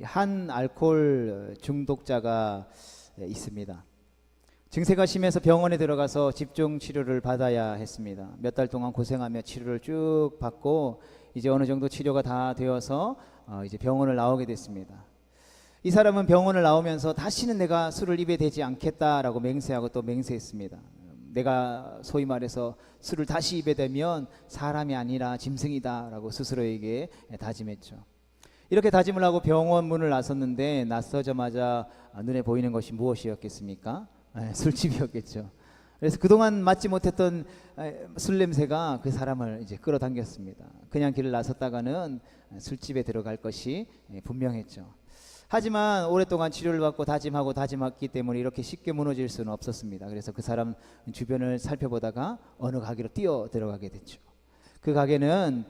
한 알코올 중독자가 있습니다. 증세가 심해서 병원에 들어가서 집중 치료를 받아야 했습니다. 몇 달 동안 고생하며 치료를 쭉 받고 이제 어느 정도 치료가 다 되어서 이제 병원을 나오게 됐습니다. 이 사람은 병원을 나오면서 다시는 내가 술을 입에 대지 않겠다라고 맹세하고 또 맹세했습니다. 내가 소위 말해서 술을 다시 입에 대면 사람이 아니라 짐승이다라고 스스로에게 다짐했죠. 이렇게 다짐을 하고 병원 문을 나섰는데 나서자마자 눈에 보이는 것이 무엇이었겠습니까? 술집이었겠죠. 그래서 그동안 맡지 못했던 술 냄새가 그 사람을 이제 끌어당겼습니다. 그냥 길을 나섰다가는 술집에 들어갈 것이 분명했죠. 하지만 오랫동안 치료를 받고 다짐하고 다짐했기 때문에 이렇게 쉽게 무너질 수는 없었습니다. 그래서 그 사람 주변을 살펴보다가 어느 가게로 뛰어 들어가게 됐죠. 그 가게는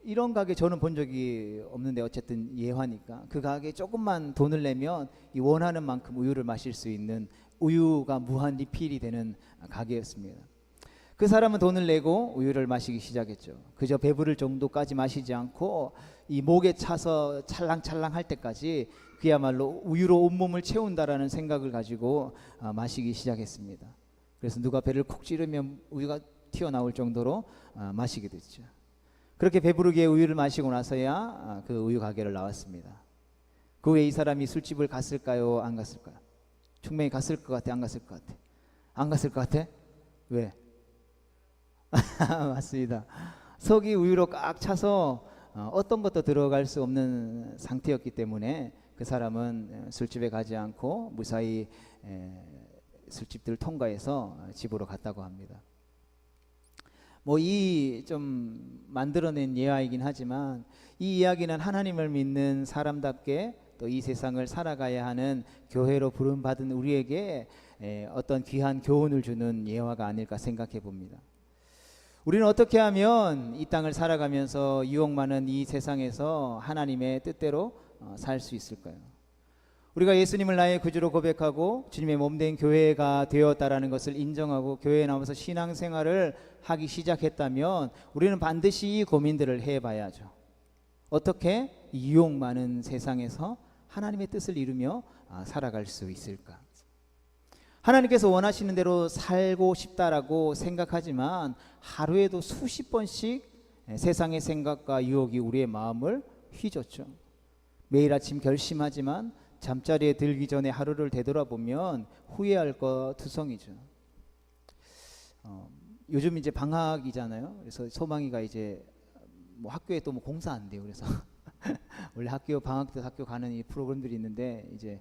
이런 가게 저는 본 적이 없는데 어쨌든 예화니까 그 가게에 조금만 돈을 내면 이 원하는 만큼 우유를 마실 수 있는 우유가 무한 리필이 되는 가게였습니다. 그 사람은 돈을 내고 우유를 마시기 시작했죠. 그저 배부를 정도까지 마시지 않고 이 목에 차서 찰랑찰랑 할 때까지 그야말로 우유로 온몸을 채운다라는 생각을 가지고 마시기 시작했습니다. 그래서 누가 배를 콕 찌르면 우유가 튀어나올 정도로 마시게 됐죠. 그렇게 배부르게 우유를 마시고 나서야 그 우유 가게를 나왔습니다. 그 후에 이 사람이 술집을 갔을까요? 안 갔을까요? 충분히 갔을 것 같아? 안 갔을 것 같아? 안 갔을 것 같아? 왜? 맞습니다. 속이 우유로 꽉 차서 어떤 것도 들어갈 수 없는 상태였기 때문에 그 사람은 술집에 가지 않고 무사히 술집들을 통과해서 집으로 갔다고 합니다. 이 좀 만들어낸 예화이긴 하지만 이 이야기는 하나님을 믿는 사람답게 또 이 세상을 살아가야 하는 교회로 부름받은 우리에게 어떤 귀한 교훈을 주는 예화가 아닐까 생각해 봅니다. 우리는 어떻게 하면 이 땅을 살아가면서 유혹 많은 이 세상에서 하나님의 뜻대로 살 수 있을까요? 우리가 예수님을 나의 구주로 고백하고 주님의 몸된 교회가 되었다라는 것을 인정하고 교회에 나와서 신앙생활을 하기 시작했다면 우리는 반드시 이 고민들을 해봐야죠. 어떻게 이 유혹 많은 세상에서 하나님의 뜻을 이루며 살아갈 수 있을까? 하나님께서 원하시는 대로 살고 싶다라고 생각하지만 하루에도 수십 번씩 세상의 생각과 유혹이 우리의 마음을 휘젓죠. 매일 아침 결심하지만 잠자리에 들기 전에 하루를 되돌아보면 후회할 것 투성이죠. 요즘 이제 방학이잖아요. 그래서 소망이가 이제 학교에 또 공사 안 돼요. 그래서 원래 학교 방학 때 학교 가는 이 프로그램들이 있는데 이제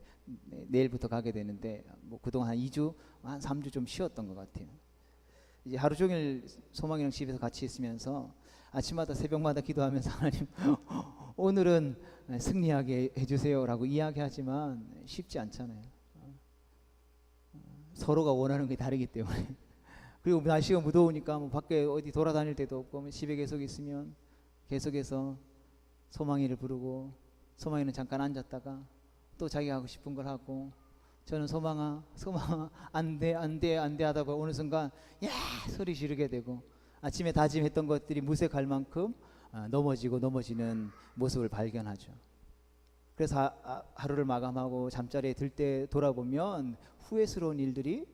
내일부터 가게 되는데 그동안 한 2주, 한 3주 좀 쉬었던 것 같아요. 이제 하루 종일 소망이랑 집에서 같이 있으면서 아침마다 새벽마다 기도하면서 하나님 오늘은 승리하게 해주세요라고 이야기하지만 쉽지 않잖아요. 서로가 원하는 게 다르기 때문에. 그리고 날씨가 무더우니까 밖에 어디 돌아다닐 때도 없고 집에 계속 있으면 계속해서 소망이를 부르고 소망이는 잠깐 앉았다가 또 자기가 하고 싶은 걸 하고 저는 소망아 안돼 하다가 어느 순간 야 소리 지르게 되고 아침에 다짐했던 것들이 무색할 만큼 넘어지는 모습을 발견하죠. 그래서 하루를 마감하고 잠자리에 들 때 돌아보면 후회스러운 일들이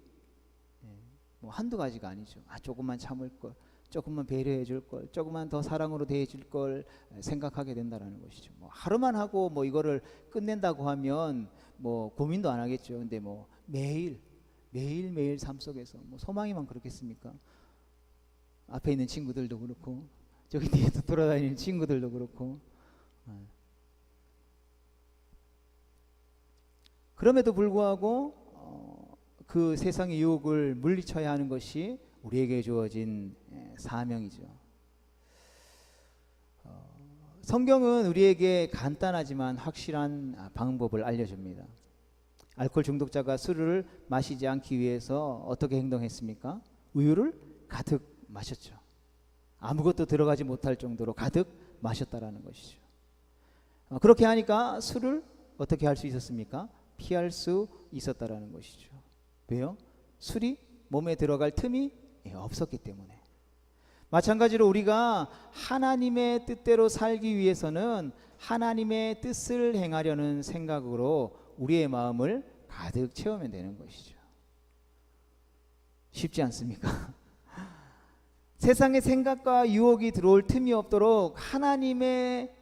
한두 가지가 아니죠. 조금만 참을 걸, 조금만 배려해 줄 걸, 조금만 더 사랑으로 대해 줄 걸 생각하게 된다는 것이죠. 하루만 하고 이거를 끝낸다고 하면 고민도 안 하겠죠. 근데 매일 삶 속에서 소망이만 그렇겠습니까? 앞에 있는 친구들도 그렇고 저기 뒤에서 돌아다니는 친구들도 그렇고 그럼에도 불구하고 그 세상의 유혹을 물리쳐야 하는 것이 우리에게 주어진 사명이죠. 성경은 우리에게 간단하지만 확실한 방법을 알려줍니다. 알코올 중독자가 술을 마시지 않기 위해서 어떻게 행동했습니까? 우유를 가득 마셨죠. 아무것도 들어가지 못할 정도로 가득 마셨다라는 것이죠. 그렇게 하니까 술을 어떻게 할 수 있었습니까? 피할 수 있었다라는 것이죠. 왜요? 술이 몸에 들어갈 틈이 없었기 때문에. 마찬가지로 우리가 하나님의 뜻대로 살기 위해서는 하나님의 뜻을 행하려는 생각으로 우리의 마음을 가득 채우면 되는 것이죠. 쉽지 않습니까? 세상의 생각과 유혹이 들어올 틈이 없도록 하나님의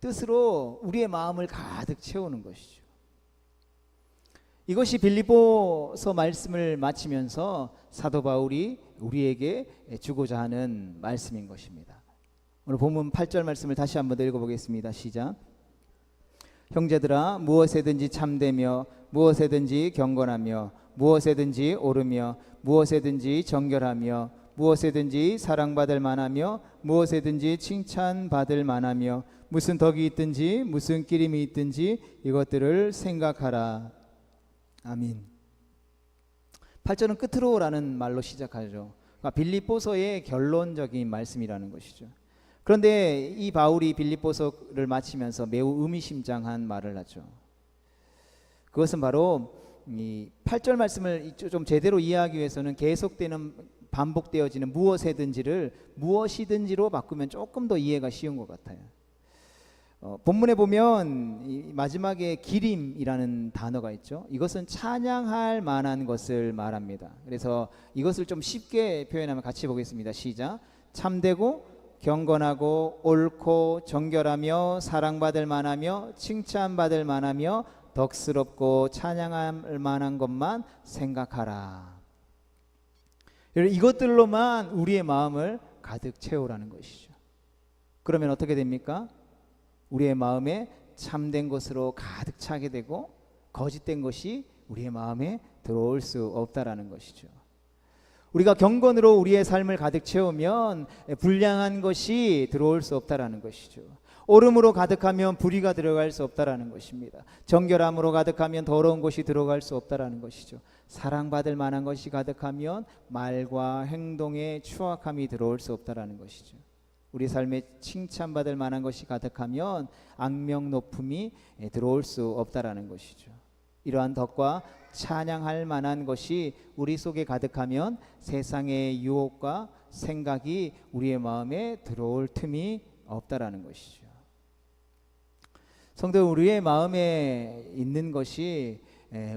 뜻으로 우리의 마음을 가득 채우는 것이죠. 이것이 빌립보서 말씀을 마치면서 사도 바울이 우리에게 주고자 하는 말씀인 것입니다. 오늘 본문 8절 말씀을 다시 한번 읽어보겠습니다. 시작. 형제들아, 무엇에든지 참되며 무엇에든지 경건하며 무엇에든지 옳으며 무엇에든지 정결하며 무엇에든지 사랑받을 만하며 무엇에든지 칭찬받을 만하며 무슨 덕이 있든지 무슨 기림이 있든지 이것들을 생각하라. 아멘. 8절은 끝으로라는 말로 시작하죠. 그러니까 빌립보서의 결론적인 말씀이라는 것이죠. 그런데 이 바울이 빌립보서를 마치면서 매우 의미심장한 말을 하죠. 그것은 바로 이 8절 말씀을 좀 제대로 이해하기 위해서는 계속되는 반복되어지는 무엇이든지를 무엇이든지로 바꾸면 조금 더 이해가 쉬운 것 같아요. 본문에 보면 이 마지막에 기림이라는 단어가 있죠. 이것은 찬양할 만한 것을 말합니다. 그래서 이것을 좀 쉽게 표현하면 같이 보겠습니다. 시작. 참되고 경건하고 옳고 정결하며 사랑받을 만하며 칭찬받을 만하며 덕스럽고 찬양할 만한 것만 생각하라. 이것들로만 우리의 마음을 가득 채우라는 것이죠. 그러면 어떻게 됩니까? 우리의 마음에 참된 것으로 가득 차게 되고 거짓된 것이 우리의 마음에 들어올 수 없다라는 것이죠. 우리가 경건으로 우리의 삶을 가득 채우면 불량한 것이 들어올 수 없다라는 것이죠. 옳음으로 가득하면 불의가 들어갈 수 없다라는 것입니다. 정결함으로 가득하면 더러운 것이 들어갈 수 없다라는 것이죠. 사랑받을 만한 것이 가득하면 말과 행동에 추악함이 들어올 수 없다라는 것이죠. 우리 삶에 칭찬받을 만한 것이 가득하면 악명 높음이 들어올 수 없다라는 것이죠. 이러한 덕과 찬양할 만한 것이 우리 속에 가득하면 세상의 유혹과 생각이 우리의 마음에 들어올 틈이 없다라는 것이죠. 성도, 우리의 마음에 있는 것이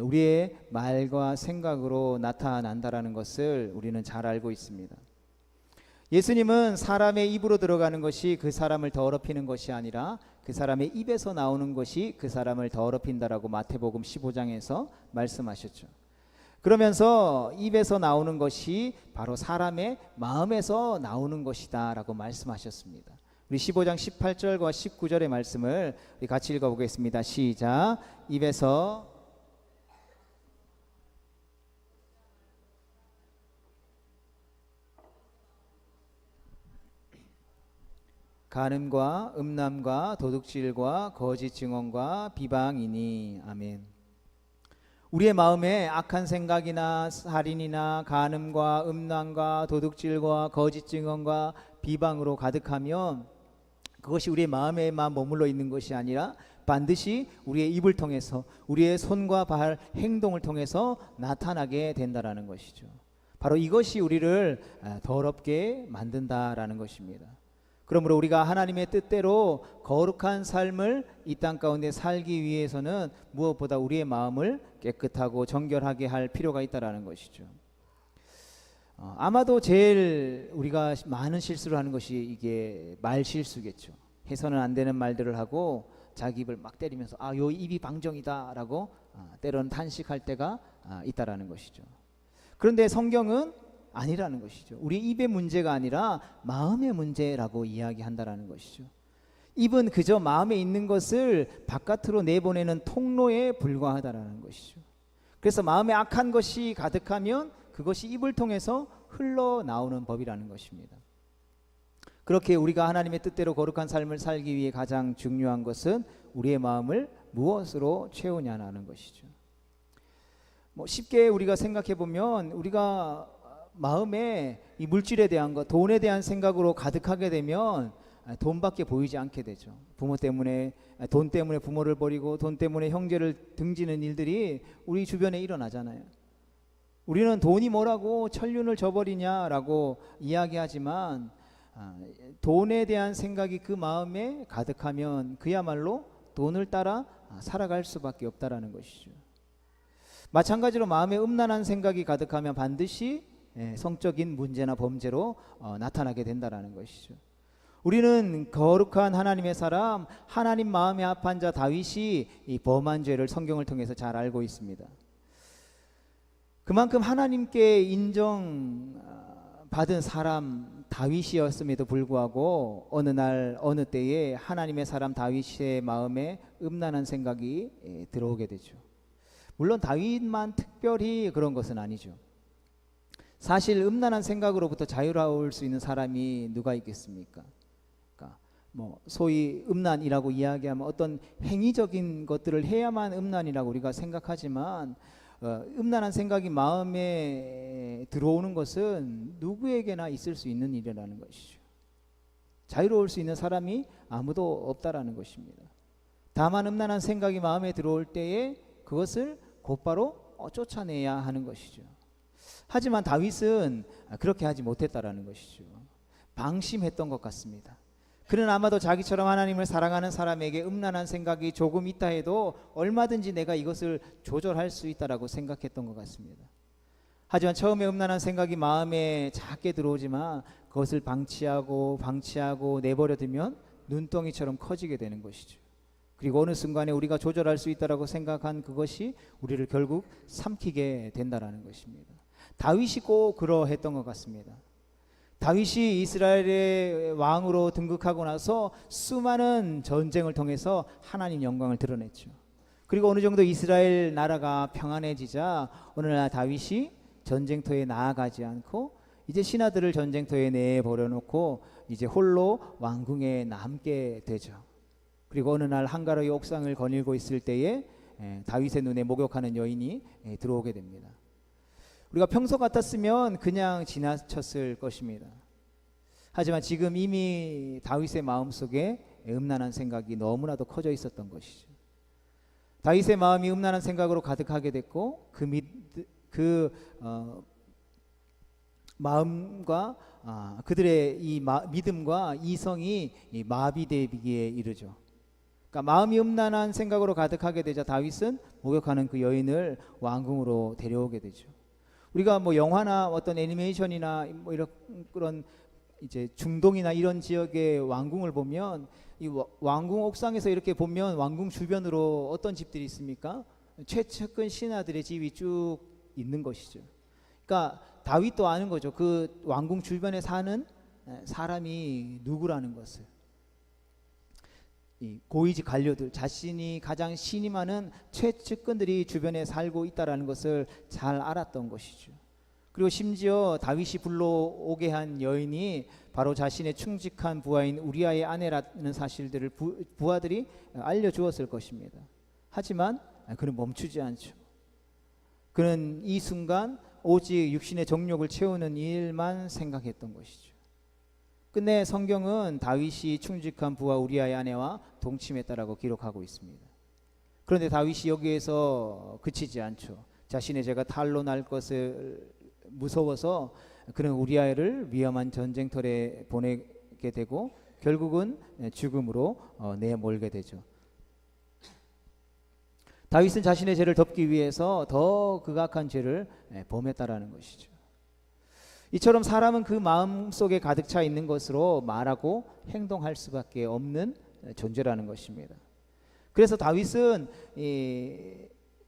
우리의 말과 생각으로 나타난다라는 것을 우리는 잘 알고 있습니다. 예수님은 사람의 입으로 들어가는 것이 그 사람을 더럽히는 것이 아니라 그 사람의 입에서 나오는 것이 그 사람을 더럽힌다라고 마태복음 15장에서 말씀하셨죠. 그러면서 입에서 나오는 것이 바로 사람의 마음에서 나오는 것이다 라고 말씀하셨습니다. 우리 15장 18절과 19절의 말씀을 우리 같이 읽어보겠습니다. 시작. 입에서 간음과 음란과 도둑질과 거짓 증언과 비방이니. 아멘. 우리의 마음에 악한 생각이나 살인이나 간음과 음란과 도둑질과 거짓 증언과 비방으로 가득하면 그것이 우리의 마음에만 머물러 있는 것이 아니라 반드시 우리의 입을 통해서 우리의 손과 발, 행동을 통해서 나타나게 된다라는 것이죠. 바로 이것이 우리를 더럽게 만든다라는 것입니다. 그러므로 우리가 하나님의 뜻대로 거룩한 삶을 이 땅 가운데 살기 위해서는 무엇보다 우리의 마음을 깨끗하고 정결하게 할 필요가 있다라는 것이죠. 아마도 제일 우리가 많은 실수를 하는 것이 이게 말 실수겠죠. 해서는 안 되는 말들을 하고 자기 입을 막 때리면서 요 입이 방정이다라고 때로는 탄식할 때가 있다라는 것이죠. 그런데 성경은 아니라는 것이죠. 우리 입의 문제가 아니라 마음의 문제라고 이야기한다라는 것이죠. 입은 그저 마음에 있는 것을 바깥으로 내보내는 통로에 불과하다라는 것이죠. 그래서 마음에 악한 것이 가득하면 그것이 입을 통해서 흘러나오는 법이라는 것입니다. 그렇게 우리가 하나님의 뜻대로 거룩한 삶을 살기 위해 가장 중요한 것은 우리의 마음을 무엇으로 채우냐는 것이죠. 쉽게 우리가 생각해 보면 우리가 마음에 이 물질에 대한 것, 돈에 대한 생각으로 가득하게 되면 돈밖에 보이지 않게 되죠. 돈 때문에 부모를 버리고 돈 때문에 형제를 등지는 일들이 우리 주변에 일어나잖아요. 우리는 돈이 뭐라고 천륜을 저버리냐라고 이야기하지만 돈에 대한 생각이 그 마음에 가득하면 그야말로 돈을 따라 살아갈 수밖에 없다라는 것이죠. 마찬가지로 마음에 음란한 생각이 가득하면 반드시 성적인 문제나 범죄로 나타나게 된다라는 것이죠. 우리는 거룩한 하나님의 사람, 하나님 마음에 합한 자 다윗이 이 범한 죄를 성경을 통해서 잘 알고 있습니다. 그만큼 하나님께 인정받은 사람 다윗이었음에도 불구하고 어느 날 어느 때에 하나님의 사람 다윗의 마음에 음란한 생각이 들어오게 되죠. 물론 다윗만 특별히 그런 것은 아니죠. 사실 음란한 생각으로부터 자유로울 수 있는 사람이 누가 있겠습니까? 그러니까 뭐 소위 음란이라고 이야기하면 어떤 행위적인 것들을 해야만 음란이라고 우리가 생각하지만 음란한 생각이 마음에 들어오는 것은 누구에게나 있을 수 있는 일이라는 것이죠. 자유로울 수 있는 사람이 아무도 없다라는 것입니다. 다만 음란한 생각이 마음에 들어올 때에 그것을 곧바로 쫓아내야 하는 것이죠. 하지만 다윗은 그렇게 하지 못했다라는 것이죠. 방심했던 것 같습니다. 그는 아마도 자기처럼 하나님을 사랑하는 사람에게 음란한 생각이 조금 있다 해도 얼마든지 내가 이것을 조절할 수 있다라고 생각했던 것 같습니다. 하지만 처음에 음란한 생각이 마음에 작게 들어오지만 그것을 방치하고 내버려두면 눈덩이처럼 커지게 되는 것이죠. 그리고 어느 순간에 우리가 조절할 수 있다라고 생각한 그것이 우리를 결국 삼키게 된다라는 것입니다. 다윗이 꼭 그러했던 것 같습니다. 다윗이 이스라엘의 왕으로 등극하고 나서 수많은 전쟁을 통해서 하나님 영광을 드러냈죠. 그리고 어느 정도 이스라엘 나라가 평안해지자 어느 날 다윗이 전쟁터에 나아가지 않고 이제 신하들을 전쟁터에 내버려 놓고 이제 홀로 왕궁에 남게 되죠. 그리고 어느 날 한가로이 옥상을 거닐고 있을 때에 다윗의 눈에 목욕하는 여인이 들어오게 됩니다. 우리가 평소 같았으면 그냥 지나쳤을 것입니다. 하지만 지금 이미 다윗의 마음속에 음란한 생각이 너무나도 커져 있었던 것이죠. 다윗의 마음이 음란한 생각으로 가득하게 됐고 그 마음과 그들의 이 믿음과 이성이 마비되기에 이르죠. 그러니까 마음이 음란한 생각으로 가득하게 되자 다윗은 목욕하는 그 여인을 왕궁으로 데려오게 되죠. 우리가 뭐 영화나 어떤 애니메이션이나 뭐 이런 그런 이제 중동이나 이런 지역의 왕궁을 보면 이 왕궁 옥상에서 이렇게 보면 왕궁 주변으로 어떤 집들이 있습니까? 최측근 신하들의 집이 쭉 있는 것이죠. 그러니까 다윗도 아는 거죠. 그 왕궁 주변에 사는 사람이 누구라는 것을. 이 고위직 관료들, 자신이 가장 신임하는 최측근들이 주변에 살고 있다라는 것을 잘 알았던 것이죠. 그리고 심지어 다윗이 불러오게 한 여인이 바로 자신의 충직한 부하인 우리아의 아내라는 사실들을 부하들이 알려주었을 것입니다. 하지만 그는 멈추지 않죠. 그는 이 순간 오직 육신의 정욕을 채우는 일만 생각했던 것이죠. 끝내 성경은 다윗이 충직한 부하 우리아의 아내와 동침했다라고 기록하고 있습니다. 그런데 다윗이 여기에서 그치지 않죠. 자신의 죄가 탄로 날 것을 무서워서 그는 우리아를 위험한 전쟁터에 보내게 되고 결국은 죽음으로 내몰게 되죠. 다윗은 자신의 죄를 덮기 위해서 더 극악한 죄를 범했다라는 것이죠. 이처럼 사람은 그 마음속에 가득 차 있는 것으로 말하고 행동할 수밖에 없는 존재라는 것입니다. 그래서 다윗은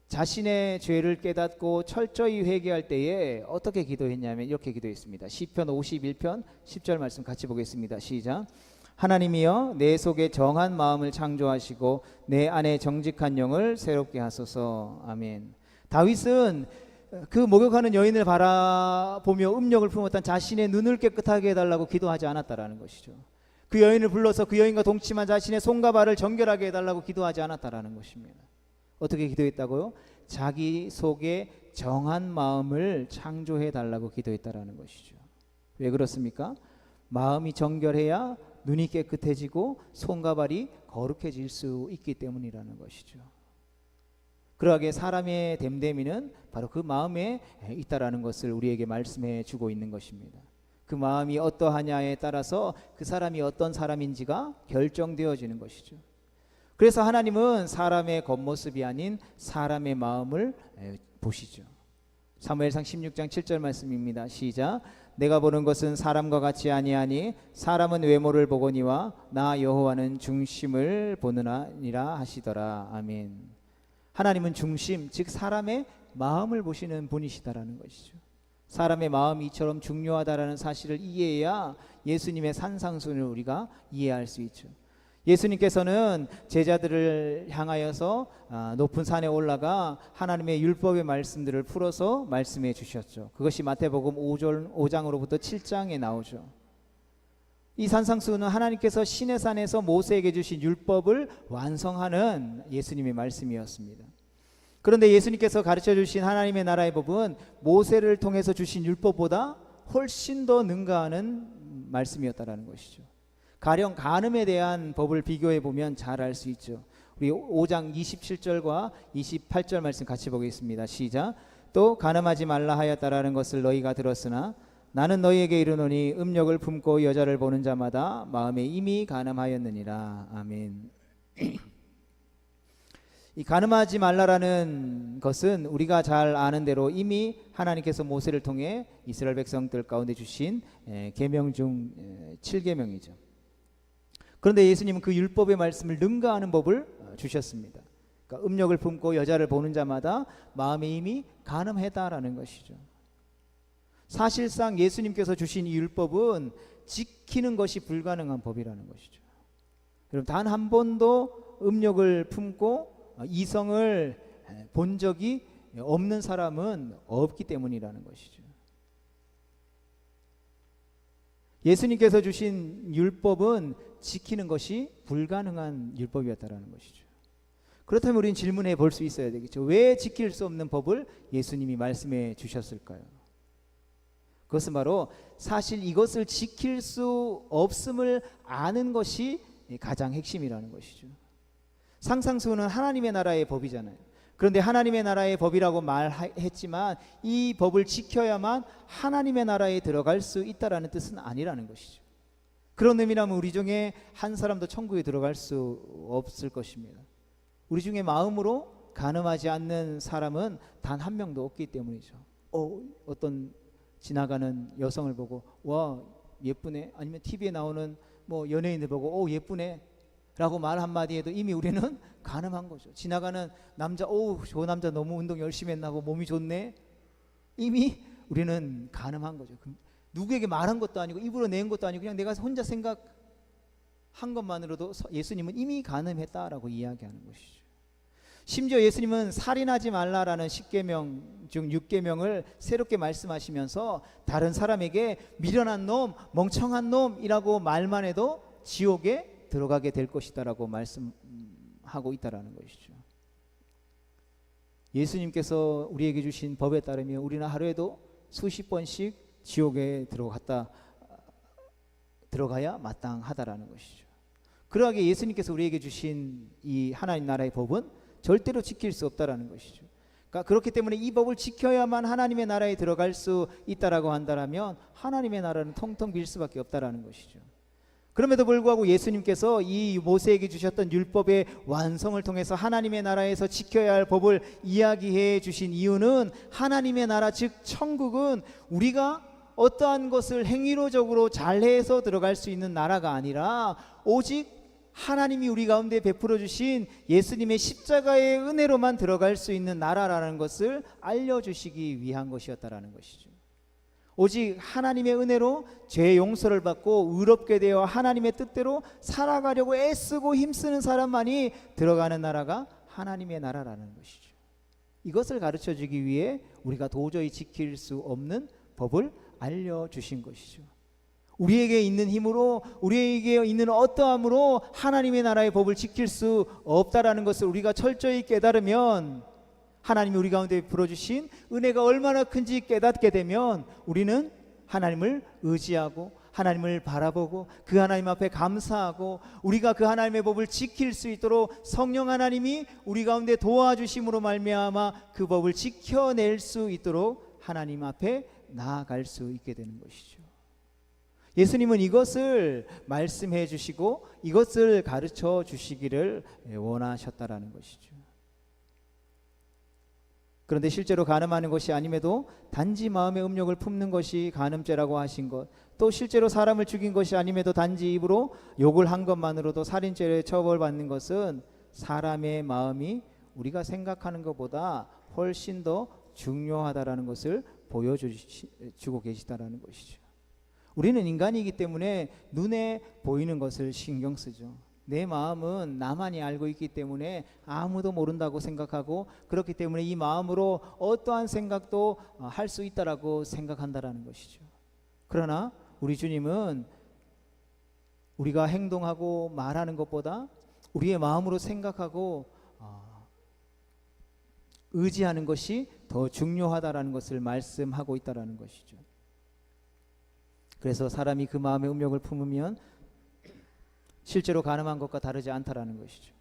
자신의 죄를 깨닫고 철저히 회개할 때에 어떻게 기도했냐면 이렇게 기도했습니다. 시편 51편 10절 말씀 같이 보겠습니다. 시작. 하나님이여 내 속에 정한 마음을 창조하시고 내 안에 정직한 영을 새롭게 하소서. 아멘. 다윗은 그 목욕하는 여인을 바라보며 음욕을 품었던 자신의 눈을 깨끗하게 해달라고 기도하지 않았다라는 것이죠. 그 여인을 불러서 그 여인과 동침한 자신의 손과 발을 정결하게 해달라고 기도하지 않았다라는 것입니다. 어떻게 기도했다고요? 자기 속에 정한 마음을 창조해달라고 기도했다라는 것이죠. 왜 그렇습니까? 마음이 정결해야 눈이 깨끗해지고 손과 발이 거룩해질 수 있기 때문이라는 것이죠. 그러하게 사람의 됨됨이는 바로 그 마음에 있다라는 것을 우리에게 말씀해 주고 있는 것입니다. 그 마음이 어떠하냐에 따라서 그 사람이 어떤 사람인지가 결정되어지는 것이죠. 그래서 하나님은 사람의 겉모습이 아닌 사람의 마음을 보시죠. 사무엘상 16장 7절 말씀입니다. 시작. 내가 보는 것은 사람과 같이 아니하니 사람은 외모를 보거니와 나 여호와는 중심을 보느니라 하시더라. 아멘. 하나님은 중심, 즉 사람의 마음을 보시는 분이시다라는 것이죠. 사람의 마음이 이처럼 중요하다라는 사실을 이해해야 예수님의 산상순을 우리가 이해할 수 있죠. 예수님께서는 제자들을 향하여서 높은 산에 올라가 하나님의 율법의 말씀들을 풀어서 말씀해 주셨죠. 그것이 마태복음 5장으로부터 7장에 나오죠. 이 산상수는 하나님께서 시내 산에서 모세에게 주신 율법을 완성하는 예수님의 말씀이었습니다. 그런데 예수님께서 가르쳐 주신 하나님의 나라의 법은 모세를 통해서 주신 율법보다 훨씬 더 능가하는 말씀이었다라는 것이죠. 가령 간음에 대한 법을 비교해 보면 잘 알 수 있죠. 우리 5장 27절과 28절 말씀 같이 보겠습니다. 시작. 또 간음하지 말라 하였다라는 것을 너희가 들었으나 나는 너희에게 이르노니 음욕을 품고 여자를 보는 자마다 마음에 이미 간음하였느니라. 아멘. 이 간음하지 말라라는 것은 우리가 잘 아는 대로 이미 하나님께서 모세를 통해 이스라엘 백성들 가운데 주신 계명 중 7계명이죠. 그런데 예수님은 그 율법의 말씀을 능가하는 법을 주셨습니다. 그러니까 음욕을 품고 여자를 보는 자마다 마음에 이미 간음했다라는 것이죠. 사실상 예수님께서 주신 이 율법은 지키는 것이 불가능한 법이라는 것이죠. 여러분, 단 한 번도 음욕을 품고 이성을 본 적이 없는 사람은 없기 때문이라는 것이죠. 예수님께서 주신 율법은 지키는 것이 불가능한 율법이었다라는 것이죠. 그렇다면 우리는 질문해 볼 수 있어야 되겠죠. 왜 지킬 수 없는 법을 예수님이 말씀해 주셨을까요? 그것은 바로 사실 이것을 지킬 수 없음을 아는 것이 가장 핵심이라는 것이죠. 상상수는 하나님의 나라의 법이잖아요. 그런데 하나님의 나라의 법이라고 말했지만 이 법을 지켜야만 하나님의 나라에 들어갈 수 있다라는 뜻은 아니라는 것이죠. 그런 의미라면 우리 중에 한 사람도 천국에 들어갈 수 없을 것입니다. 우리 중에 마음으로 간음하지 않는 사람은 단 한 명도 없기 때문이죠. 어떤 지나가는 여성을 보고 와 예쁘네, 아니면 TV에 나오는 뭐 연예인을 보고 예쁘네 라고 말 한마디 해도 이미 우리는 간음한 거죠. 지나가는 남자 저 남자 너무 운동 열심히 했나 고 몸이 좋네, 이미 우리는 간음한 거죠. 누구에게 말한 것도 아니고 입으로 낸 것도 아니고 그냥 내가 혼자 생각한 것만으로도 예수님은 이미 간음했다라고 이야기하는 것이죠. 심지어 예수님은 살인하지 말라라는 10계명 중 6계명을 새롭게 말씀하시면서 다른 사람에게 미련한 놈, 멍청한 놈이라고 말만 해도 지옥에 들어가게 될 것이다라고 말씀하고 있다라는 것이죠. 예수님께서 우리에게 주신 법에 따르면 우리는 하루에도 수십 번씩 지옥에 들어가야 마땅하다라는 것이죠. 그러하게 예수님께서 우리에게 주신 이 하나님 나라의 법은 절대로 지킬 수 없다라는 것이죠. 그러니까 그렇기 때문에 이 법을 지켜야만 하나님의 나라에 들어갈 수 있다라고 한다면 하나님의 나라는 텅텅 빌 수밖에 없다라는 것이죠. 그럼에도 불구하고 예수님께서 이 모세에게 주셨던 율법의 완성을 통해서 하나님의 나라에서 지켜야 할 법을 이야기해 주신 이유는 하나님의 나라, 즉 천국은 우리가 어떠한 것을 행위로적으로 잘해서 들어갈 수 있는 나라가 아니라 오직 하나님이 우리 가운데 베풀어 주신 예수님의 십자가의 은혜로만 들어갈 수 있는 나라라는 것을 알려주시기 위한 것이었다라는 것이죠. 오직 하나님의 은혜로 죄 용서를 받고 의롭게 되어 하나님의 뜻대로 살아가려고 애쓰고 힘쓰는 사람만이 들어가는 나라가 하나님의 나라라는 것이죠. 이것을 가르쳐주기 위해 우리가 도저히 지킬 수 없는 법을 알려주신 것이죠. 우리에게 있는 힘으로, 우리에게 있는 어떠함으로 하나님의 나라의 법을 지킬 수 없다라는 것을 우리가 철저히 깨달으면, 하나님이 우리 가운데 풀어주신 은혜가 얼마나 큰지 깨닫게 되면 우리는 하나님을 의지하고 하나님을 바라보고 그 하나님 앞에 감사하고 우리가 그 하나님의 법을 지킬 수 있도록 성령 하나님이 우리 가운데 도와주심으로 말미암아 그 법을 지켜낼 수 있도록 하나님 앞에 나아갈 수 있게 되는 것이죠. 예수님은 이것을 말씀해 주시고 이것을 가르쳐 주시기를 원하셨다라는 것이죠. 그런데 실제로 간음하는 것이 아님에도 단지 마음의 음욕을 품는 것이 간음죄라고 하신 것, 또 실제로 사람을 죽인 것이 아님에도 단지 입으로 욕을 한 것만으로도 살인죄를 처벌받는 것은 사람의 마음이 우리가 생각하는 것보다 훨씬 더 중요하다라는 것을 보여주고 계시다라는 것이죠. 우리는 인간이기 때문에 눈에 보이는 것을 신경 쓰죠. 내 마음은 나만이 알고 있기 때문에 아무도 모른다고 생각하고, 그렇기 때문에 이 마음으로 어떠한 생각도 할 수 있다라고 생각한다라는 것이죠. 그러나 우리 주님은 우리가 행동하고 말하는 것보다 우리의 마음으로 생각하고 의지하는 것이 더 중요하다라는 것을 말씀하고 있다라는 것이죠. 그래서 사람이 그 마음의 음욕을 품으면 실제로 간음한 것과 다르지 않다라는 것이죠.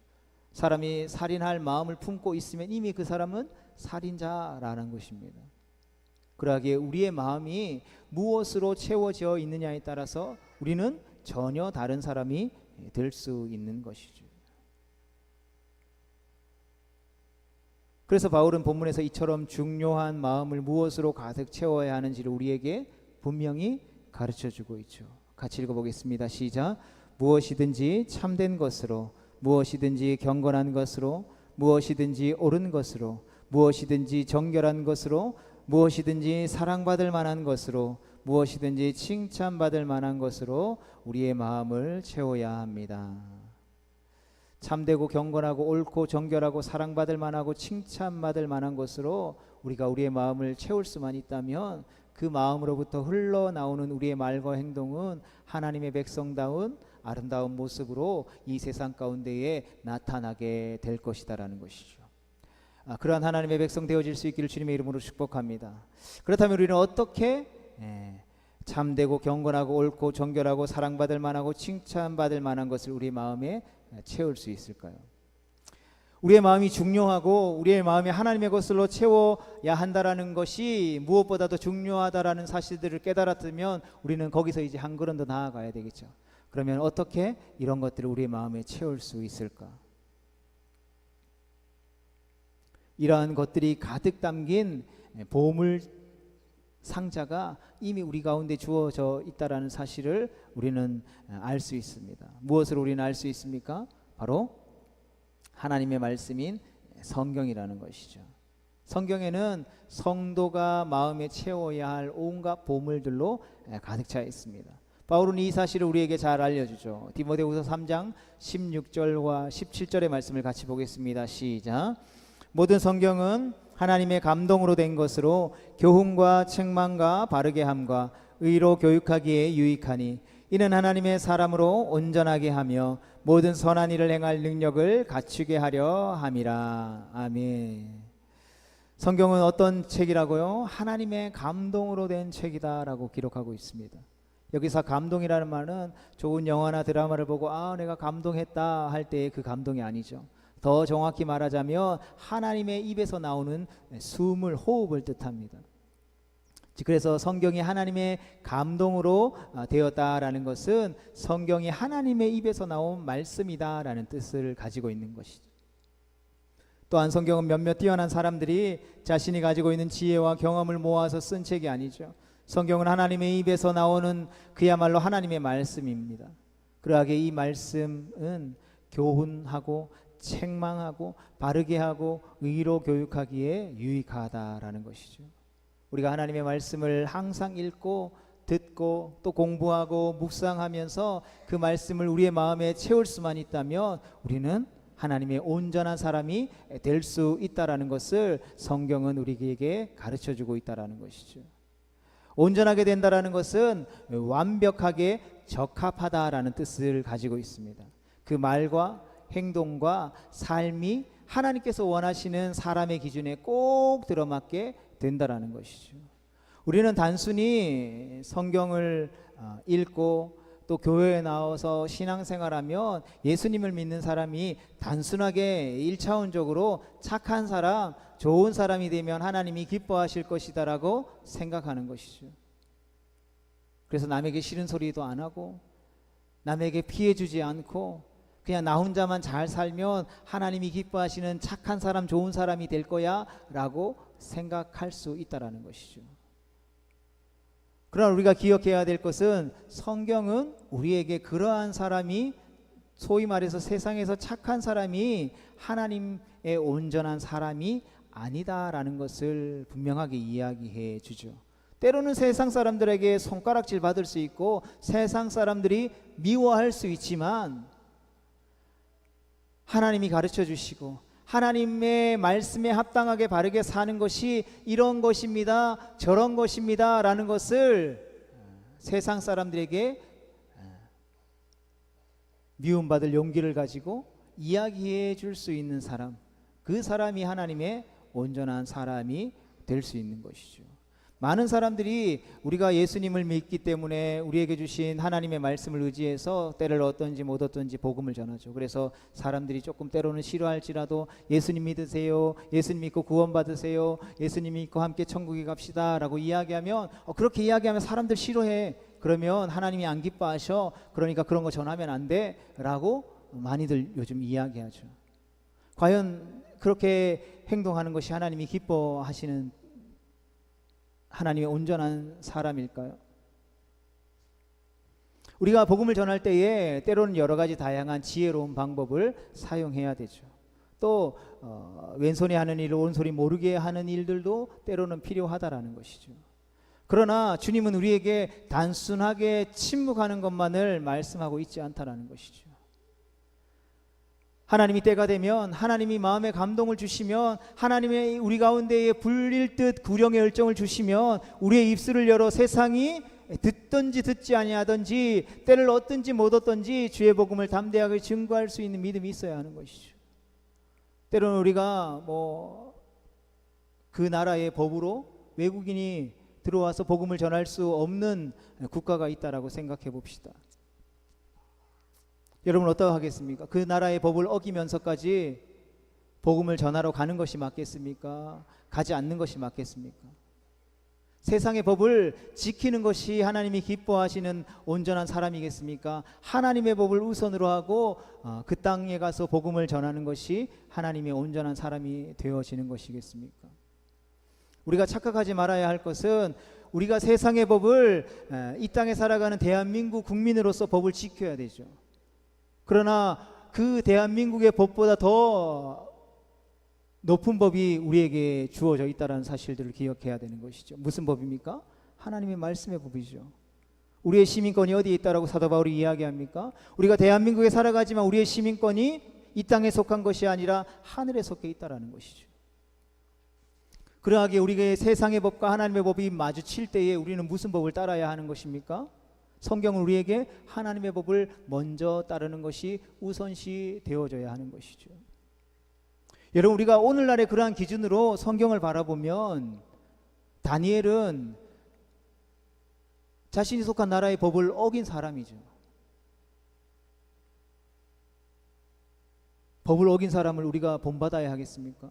사람이 살인할 마음을 품고 있으면 이미 그 사람은 살인자라는 것입니다. 그러기에 우리의 마음이 무엇으로 채워져 있느냐에 따라서 우리는 전혀 다른 사람이 될 수 있는 것이죠. 그래서 바울은 본문에서 이처럼 중요한 마음을 무엇으로 가득 채워야 하는지를 우리에게 분명히 가르쳐주고 있죠. 같이 읽어보겠습니다. 시작. 무엇이든지 참된 것으로, 무엇이든지 경건한 것으로, 무엇이든지 옳은 것으로, 무엇이든지 정결한 것으로, 무엇이든지 사랑받을 만한 것으로, 무엇이든지 칭찬받을 만한 것으로 우리의 마음을 채워야 합니다. 참되고 경건하고 옳고 정결하고 사랑받을 만하고 칭찬받을 만한 것으로 우리가 우리의 마음을 채울 수만 있다면 그 마음으로부터 흘러나오는 우리의 말과 행동은 하나님의 백성다운 아름다운 모습으로 이 세상 가운데에 나타나게 될 것이다라는 것이죠. 그러한 하나님의 백성 되어질 수 있기를 주님의 이름으로 축복합니다. 그렇다면 우리는 어떻게 참되고 경건하고 옳고 정결하고 사랑받을 만하고 칭찬받을 만한 것을 우리 마음에 채울 수 있을까요? 우리의 마음이 중요하고 우리의 마음이 하나님의 것으로 채워야 한다라는 것이 무엇보다도 중요하다라는 사실들을 깨달았으면 우리는 거기서 이제 한 걸음 더 나아가야 되겠죠. 그러면 어떻게 이런 것들을 우리의 마음에 채울 수 있을까? 이러한 것들이 가득 담긴 보물 상자가 이미 우리 가운데 주어져 있다라는 사실을 우리는 알 수 있습니다. 무엇을 우리는 알 수 있습니까? 바로 하나님의 말씀인 성경이라는 것이죠. 성경에는 성도가 마음에 채워야 할 온갖 보물들로 가득 차 있습니다. 바울은 이 사실을 우리에게 잘 알려주죠. 디모데후서 3장 16절과 17절의 말씀을 같이 보겠습니다. 시작. 모든 성경은 하나님의 감동으로 된 것으로 교훈과 책망과 바르게 함과 의로 교육하기에 유익하니 이는 하나님의 사람으로 온전하게 하며 모든 선한 일을 행할 능력을 갖추게 하려 함이라. 아멘. 성경은 어떤 책이라고요? 하나님의 감동으로 된 책이다라고 기록하고 있습니다. 여기서 감동이라는 말은 좋은 영화나 드라마를 보고 내가 감동했다 할 때의 그 감동이 아니죠. 더 정확히 말하자면 하나님의 입에서 나오는 숨을, 호흡을 뜻합니다. 그래서 성경이 하나님의 감동으로 되었다라는 것은 성경이 하나님의 입에서 나온 말씀이다라는 뜻을 가지고 있는 것이죠. 또한 성경은 몇몇 뛰어난 사람들이 자신이 가지고 있는 지혜와 경험을 모아서 쓴 책이 아니죠. 성경은 하나님의 입에서 나오는 그야말로 하나님의 말씀입니다. 그러하게 이 말씀은 교훈하고 책망하고 바르게 하고 의로 교육하기에 유익하다라는 것이죠. 우리가 하나님의 말씀을 항상 읽고 듣고 또 공부하고 묵상하면서 그 말씀을 우리의 마음에 채울 수만 있다면 우리는 하나님의 온전한 사람이 될 수 있다라는 것을 성경은 우리에게 가르쳐주고 있다라는 것이죠. 온전하게 된다라는 것은 완벽하게 적합하다라는 뜻을 가지고 있습니다. 그 말과 행동과 삶이 하나님께서 원하시는 사람의 기준에 꼭 들어맞게 된다라는 것이죠. 우리는 단순히 성경을 읽고 또 교회에 나와서 신앙생활하면 예수님을 믿는 사람이 단순하게 1차원적으로 착한 사람, 좋은 사람이 되면 하나님이 기뻐하실 것이다라고 생각하는 것이죠. 그래서 남에게 싫은 소리도 안 하고 남에게 피해 주지 않고 그냥 나 혼자만 잘 살면 하나님이 기뻐하시는 착한 사람, 좋은 사람이 될 거야 라고 생각할 수 있다라는 것이죠. 그러나 우리가 기억해야 될 것은 성경은 우리에게 그러한 사람이, 소위 말해서 세상에서 착한 사람이 하나님의 온전한 사람이 아니다라는 것을 분명하게 이야기해 주죠. 때로는 세상 사람들에게 손가락질 받을 수 있고 세상 사람들이 미워할 수 있지만 하나님이 가르쳐 주시고 하나님의 말씀에 합당하게 바르게 사는 것이 이런 것입니다, 저런 것입니다 라는 것을 세상 사람들에게 미움받을 용기를 가지고 이야기해 줄 수 있는 사람, 그 사람이 하나님의 온전한 사람이 될 수 있는 것이죠. 많은 사람들이 우리가 예수님을 믿기 때문에 우리에게 주신 하나님의 말씀을 의지해서 때를 얻든지 못 얻든지 복음을 전하죠. 그래서 사람들이 조금 때로는 싫어할지라도 예수님 믿으세요, 예수님 믿고 구원 받으세요, 예수님 믿고 함께 천국에 갑시다 라고 이야기하면 그렇게 이야기하면 사람들 싫어해. 그러면 하나님이 안 기뻐하셔, 그러니까 그런 거 전하면 안 돼 라고 많이들 요즘 이야기하죠. 과연 그렇게 행동하는 것이 하나님이 기뻐하시는 하나님의 온전한 사람일까요? 우리가 복음을 전할 때에 때로는 여러 가지 다양한 지혜로운 방법을 사용해야 되죠. 또 왼손이 하는 일을 오른손이 모르게 하는 일들도 때로는 필요하다라는 것이죠. 그러나 주님은 우리에게 단순하게 침묵하는 것만을 말씀하고 있지 않다라는 것이죠. 하나님이 때가 되면, 하나님이 마음에 감동을 주시면, 하나님의 우리 가운데에 불릴 듯 구령의 열정을 주시면 우리의 입술을 열어 세상이 듣든지 듣지 아니하든지 때를 얻든지 못 얻든지 주의 복음을 담대하게 증거할 수 있는 믿음이 있어야 하는 것이죠. 때로는 우리가 그 나라의 법으로 외국인이 들어와서 복음을 전할 수 없는 국가가 있다라고 생각해 봅시다. 여러분 어떻게 하겠습니까? 그 나라의 법을 어기면서까지 복음을 전하러 가는 것이 맞겠습니까? 가지 않는 것이 맞겠습니까? 세상의 법을 지키는 것이 하나님이 기뻐하시는 온전한 사람이겠습니까? 하나님의 법을 우선으로 하고 그 땅에 가서 복음을 전하는 것이 하나님의 온전한 사람이 되어지는 것이겠습니까? 우리가 착각하지 말아야 할 것은 우리가 세상의 법을 이 땅에 살아가는 대한민국 국민으로서 법을 지켜야 되죠. 그러나 그 대한민국의 법보다 더 높은 법이 우리에게 주어져 있다는 사실들을 기억해야 되는 것이죠. 무슨 법입니까? 하나님의 말씀의 법이죠. 우리의 시민권이 어디에 있다라고 사도 바울이 이야기합니까? 우리가 대한민국에 살아가지만 우리의 시민권이 이 땅에 속한 것이 아니라 하늘에 속해 있다라는 것이죠. 그러하게 우리의 세상의 법과 하나님의 법이 마주칠 때에 우리는 무슨 법을 따라야 하는 것입니까? 성경은 우리에게 하나님의 법을 먼저 따르는 것이 우선시 되어져야 하는 것이죠. 여러분 우리가 오늘날의 그러한 기준으로 성경을 바라보면 다니엘은 자신이 속한 나라의 법을 어긴 사람이죠. 법을 어긴 사람을 우리가 본받아야 하겠습니까?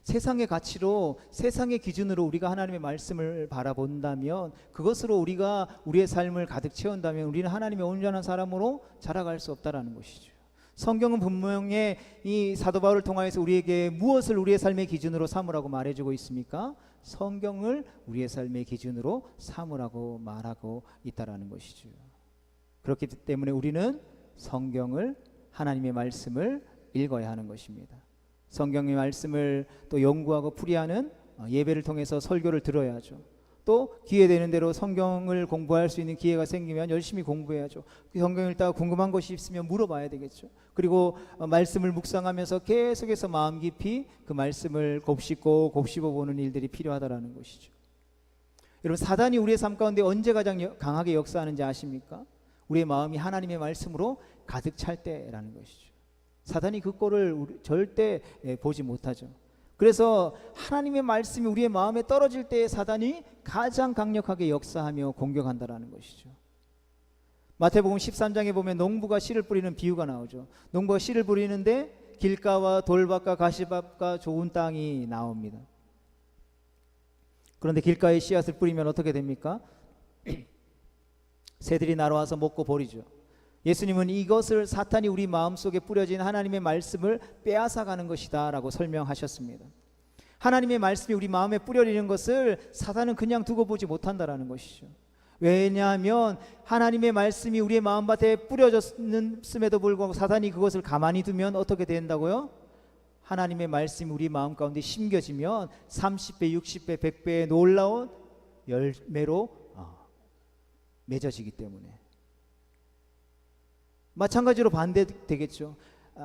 세상의 가치로, 세상의 기준으로 우리가 하나님의 말씀을 바라본다면, 그것으로 우리가 우리의 삶을 가득 채운다면 우리는 하나님의 온전한 사람으로 자라갈 수 없다라는 것이죠. 성경은 분명히 이 사도 바울을 통하여서 우리에게 무엇을 우리의 삶의 기준으로 삼으라고 말해주고 있습니까? 성경을 우리의 삶의 기준으로 삼으라고 말하고 있다라는 것이죠. 그렇기 때문에 우리는 성경을, 하나님의 말씀을 읽어야 하는 것입니다. 성경의 말씀을 또 연구하고 풀이하는 예배를 통해서 설교를 들어야죠. 또 기회 되는 대로 성경을 공부할 수 있는 기회가 생기면 열심히 공부해야죠. 그 성경을 읽다가 궁금한 것이 있으면 물어봐야 되겠죠. 그리고 말씀을 묵상하면서 계속해서 마음 깊이 그 말씀을 곱씹고 곱씹어보는 일들이 필요하다라는 것이죠. 여러분 사단이 우리의 삶 가운데 언제 가장 강하게 역사하는지 아십니까? 우리의 마음이 하나님의 말씀으로 가득 찰 때라는 것이죠. 사단이 그 꼴을 절대 보지 못하죠. 그래서 하나님의 말씀이 우리의 마음에 떨어질 때 사단이 가장 강력하게 역사하며 공격한다라는 것이죠. 마태복음 13장에 보면 농부가 씨를 뿌리는 비유가 나오죠. 농부가 씨를 뿌리는데 길가와 돌밭과 가시밭과 좋은 땅이 나옵니다. 그런데 길가에 씨앗을 뿌리면 어떻게 됩니까? 새들이 날아와서 먹고 버리죠. 예수님은 이것을 사탄이 우리 마음속에 뿌려진 하나님의 말씀을 빼앗아가는 것이다 라고 설명하셨습니다. 하나님의 말씀이 우리 마음에 뿌려지는 것을 사탄은 그냥 두고 보지 못한다라는 것이죠. 왜냐하면 하나님의 말씀이 우리의 마음밭에 뿌려졌음에도 불구하고 사탄이 그것을 가만히 두면 어떻게 된다고요? 하나님의 말씀이 우리 마음 가운데 심겨지면 30배, 60배, 100배의 놀라운 열매로 맺어지기 때문에. 마찬가지로 반대되겠죠.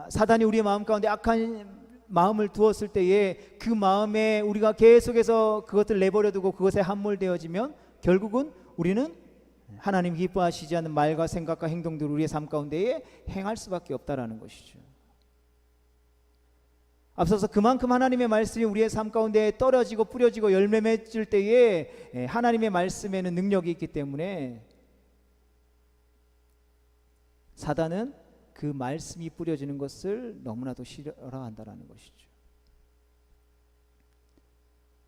사단이 우리의 마음 가운데 악한 마음을 두었을 때에 그 마음에 우리가 계속해서 그것을 내버려 두고 그것에 함몰되어지면 결국은 우리는 하나님 기뻐하시지 않는 말과 생각과 행동들을 우리의 삶 가운데에 행할 수밖에 없다라는 것이죠. 앞서서 그만큼 하나님의 말씀이 우리의 삶 가운데 떨어지고 뿌려지고 열매 맺을 때에 하나님의 말씀에는 능력이 있기 때문에 사단은 그 말씀이 뿌려지는 것을 너무나도 싫어한다라는 것이죠.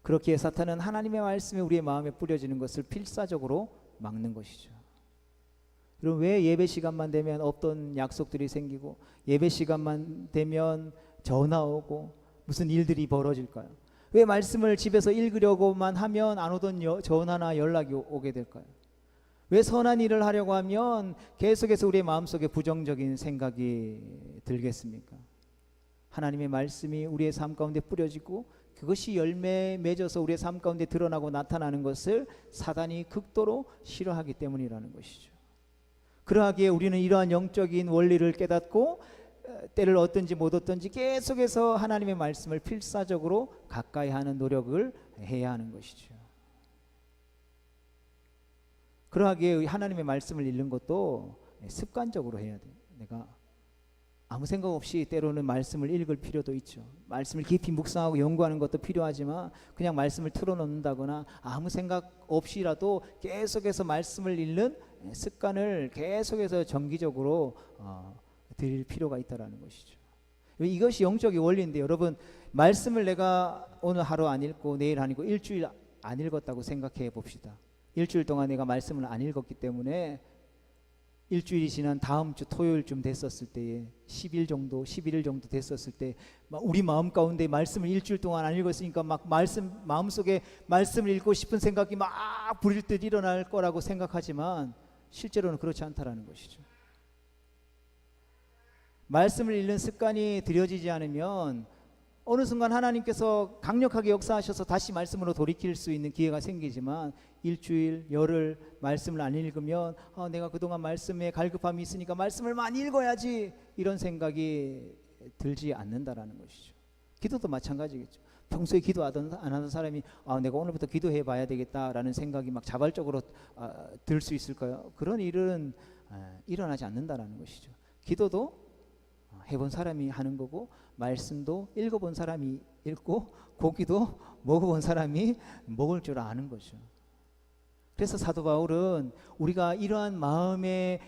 그렇기에 사탄은 하나님의 말씀이 우리의 마음에 뿌려지는 것을 필사적으로 막는 것이죠. 그럼 왜 예배 시간만 되면 없던 약속들이 생기고 예배 시간만 되면 전화 오고 무슨 일들이 벌어질까요? 왜 말씀을 집에서 읽으려고만 하면 안 오던 전화나 연락이 오게 될까요? 왜 선한 일을 하려고 하면 계속해서 우리의 마음속에 부정적인 생각이 들겠습니까? 하나님의 말씀이 우리의 삶 가운데 뿌려지고 그것이 열매 맺어서 우리의 삶 가운데 드러나고 나타나는 것을 사단이 극도로 싫어하기 때문이라는 것이죠. 그러하기에 우리는 이러한 영적인 원리를 깨닫고 때를 얻든지 못 얻든지 계속해서 하나님의 말씀을 필사적으로 가까이 하는 노력을 해야 하는 것이죠. 그러하기에 하나님의 말씀을 읽는 것도 습관적으로 해야 돼요. 내가 아무 생각 없이 때로는 말씀을 읽을 필요도 있죠. 말씀을 깊이 묵상하고 연구하는 것도 필요하지만 그냥 말씀을 틀어놓는다거나 아무 생각 없이라도 계속해서 말씀을 읽는 습관을 계속해서 정기적으로 드릴 필요가 있다는 것이죠. 이것이 영적인 원리인데 여러분 말씀을 내가 오늘 하루 안 읽고 내일 안 읽고 일주일 안 읽었다고 생각해 봅시다. 일주일 동안 내가 말씀을 안 읽었기 때문에 일주일이 지난 다음 주 토요일쯤 됐었을 때에 10일 정도 11일 정도 됐었을 때 우리 마음 가운데 말씀을 일주일 동안 안 읽었으니까 막 마음속에 말씀을 읽고 싶은 생각이 막 부릴 듯 일어날 거라고 생각하지만 실제로는 그렇지 않다라는 것이죠. 말씀을 읽는 습관이 들여지지 않으면 어느 순간 하나님께서 강력하게 역사하셔서 다시 말씀으로 돌이킬 수 있는 기회가 생기지만 일주일, 열흘 말씀을 안 읽으면 내가 그동안 말씀에 갈급함이 있으니까 말씀을 많이 읽어야지 이런 생각이 들지 않는다라는 것이죠. 기도도 마찬가지겠죠. 평소에 기도 안 하던 사람이 내가 오늘부터 기도해 봐야 되겠다라는 생각이 막 자발적으로 들 수 있을까요? 그런 일은 일어나지 않는다라는 것이죠. 기도도 해본 사람이 하는 거고 말씀도 읽어본 사람이 읽고 고기도 먹어본 사람이 먹을 줄 아는 거죠. 그래서 사도 바울은 우리가 이러한 마음에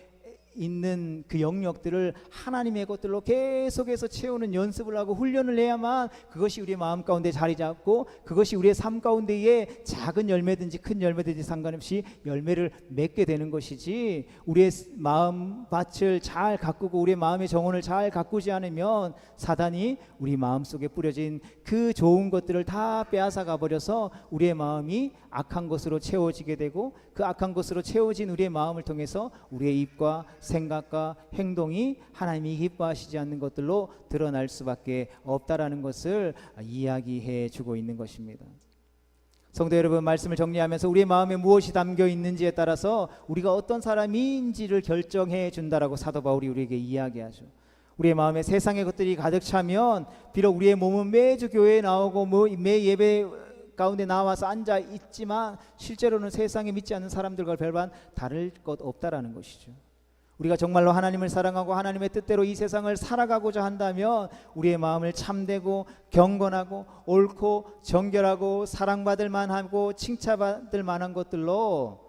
있는 그 영역들을 하나님의 것들로 계속해서 채우는 연습을 하고 훈련을 해야만 그것이 우리의 마음 가운데 자리 잡고 그것이 우리의 삶 가운데에 작은 열매든지 큰 열매든지 상관없이 열매를 맺게 되는 것이지 우리의 마음 밭을 잘 가꾸고 우리의 마음의 정원을 잘 가꾸지 않으면 사단이 우리 마음속에 뿌려진 그 좋은 것들을 다 빼앗아가 버려서 우리의 마음이 악한 것으로 채워지게 되고 그 악한 것으로 채워진 우리의 마음을 통해서 우리의 입과 생각과 행동이 하나님이 기뻐하시지 않는 것들로 드러날 수밖에 없다라는 것을 이야기해 주고 있는 것입니다. 성도 여러분, 말씀을 정리하면서 우리의 마음에 무엇이 담겨 있는지에 따라서 우리가 어떤 사람인지를 결정해 준다라고 사도 바울이 우리에게 이야기하죠. 우리의 마음에 세상의 것들이 가득 차면 비록 우리의 몸은 매주 교회에 나오고 매 예배 가운데 나와서 앉아 있지만 실제로는 세상에 믿지 않는 사람들과 별반 다를 것 없다라는 것이죠. 우리가 정말로 하나님을 사랑하고 하나님의 뜻대로 이 세상을 살아가고자 한다면 우리의 마음을 참되고 경건하고 옳고 정결하고 사랑받을 만하고 칭찬받을 만한 것들로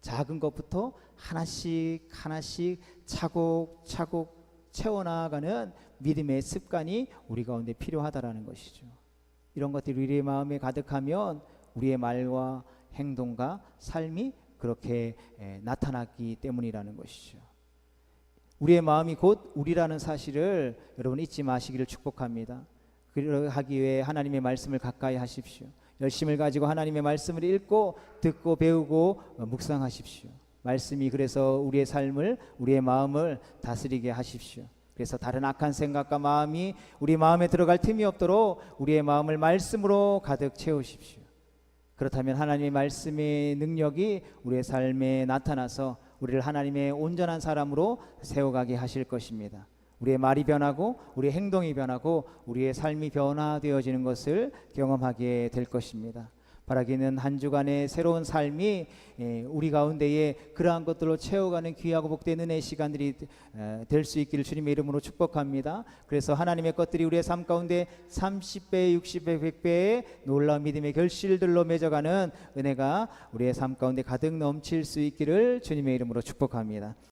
작은 것부터 하나씩 하나씩 차곡차곡 채워나가는 믿음의 습관이 우리 가운데 필요하다라는 것이죠. 이런 것들이 우리의 마음에 가득하면 우리의 말과 행동과 삶이 그렇게 나타나기 때문이라는 것이죠. 우리의 마음이 곧 우리라는 사실을 여러분 잊지 마시기를 축복합니다. 그러하기 위해 하나님의 말씀을 가까이 하십시오. 열심을 가지고 하나님의 말씀을 읽고 듣고 배우고 묵상하십시오. 말씀이 그래서 우리의 삶을 우리의 마음을 다스리게 하십시오. 그래서 다른 악한 생각과 마음이 우리 마음에 들어갈 틈이 없도록 우리의 마음을 말씀으로 가득 채우십시오. 그렇다면 하나님의 말씀의 능력이 우리의 삶에 나타나서 우리를 하나님의 온전한 사람으로 세워가게 하실 것입니다. 우리의 말이 변하고 우리의 행동이 변하고 우리의 삶이 변화되어지는 것을 경험하게 될 것입니다. 바라기는 한 주간의 새로운 삶이 우리 가운데에 그러한 것들로 채워가는 귀하고 복된 은혜의 시간들이 될 수 있기를 주님의 이름으로 축복합니다. 그래서 하나님의 것들이 우리의 삶 가운데 30배, 60배, 100배의 놀라운 믿음의 결실들로 맺어가는 은혜가 우리의 삶 가운데 가득 넘칠 수 있기를 주님의 이름으로 축복합니다.